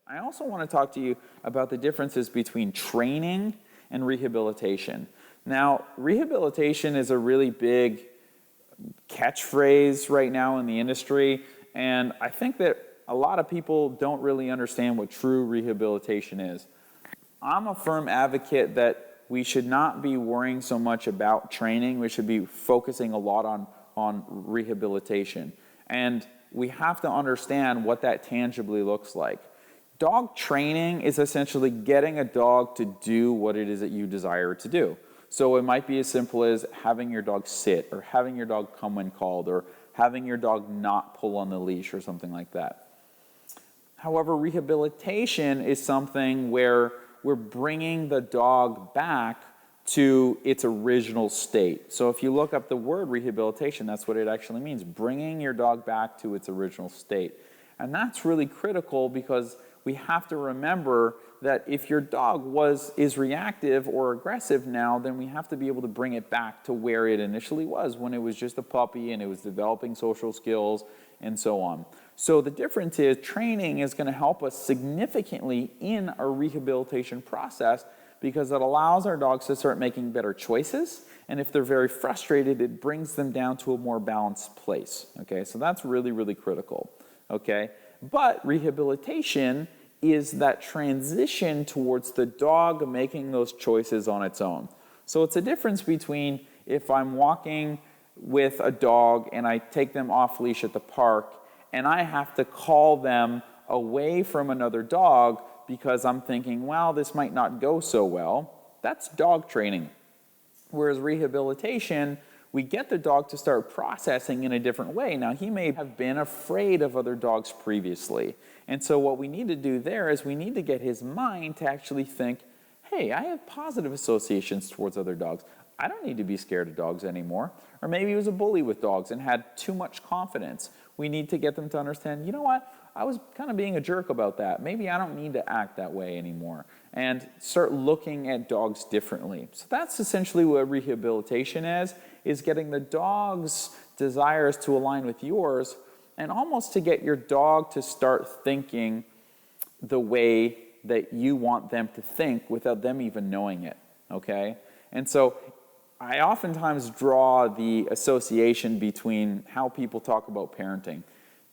I also want to talk to you about the differences between training and rehabilitation. Now, rehabilitation is a really big catchphrase right now in the industry, and I think that a lot of people don't really understand what true rehabilitation is. I'm a firm advocate that we should not be worrying so much about training. We should be focusing a lot on rehabilitation. And we have to understand what that tangibly looks like. Dog training is essentially getting a dog to do what it is that you desire it to do. So it might be as simple as having your dog sit, or having your dog come when called, or having your dog not pull on the leash, or something like that. However, rehabilitation is something where we're bringing the dog back to its original state. So if you look up the word rehabilitation, that's what it actually means, bringing your dog back to its original state. And that's really critical because we have to remember that if your dog is reactive or aggressive now, then we have to be able to bring it back to where it initially was when it was just a puppy and it was developing social skills and so on. So the difference is training is going to help us significantly in our rehabilitation process because it allows our dogs to start making better choices. And if they're very frustrated, it brings them down to a more balanced place. Okay, so that's really, really critical. Okay, but rehabilitation is that transition towards the dog making those choices on its own. So it's a difference between if I'm walking with a dog and I take them off leash at the park and I have to call them away from another dog because I'm thinking, well, this might not go so well. That's dog training. Whereas rehabilitation, we get the dog to start processing in a different way. Now, he may have been afraid of other dogs previously. And so what we need to do there is we need to get his mind to actually think, hey, I have positive associations towards other dogs. I don't need to be scared of dogs anymore. Or maybe he was a bully with dogs and had too much confidence. We need to get them to understand, you know what? I was kind of being a jerk about that. Maybe I don't need to act that way anymore. And start looking at dogs differently. So that's essentially what rehabilitation is getting the dog's desires to align with yours and almost to get your dog to start thinking the way that you want them to think without them even knowing it, okay? And so I oftentimes draw the association between how people talk about parenting.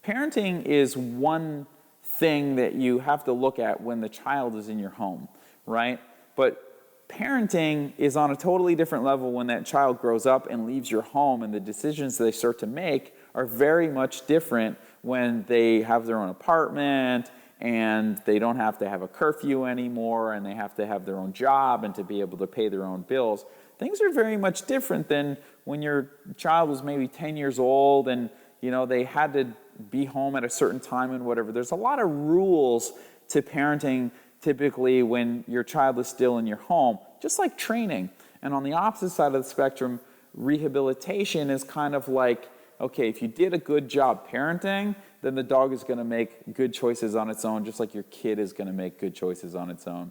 Parenting is one thing that you have to look at when the child is in your home, right? But parenting is on a totally different level when that child grows up and leaves your home, and the decisions they start to make are very much different when they have their own apartment and they don't have to have a curfew anymore and they have to have their own job and to be able to pay their own bills. Things are very much different than when your child was maybe 10 years old and they had to be home at a certain time and whatever. There's a lot of rules to parenting typically when your child is still in your home, just like training. And on the opposite side of the spectrum, rehabilitation is kind of like, okay, if you did a good job parenting, then the dog is going to make good choices on its own, just like your kid is going to make good choices on its own.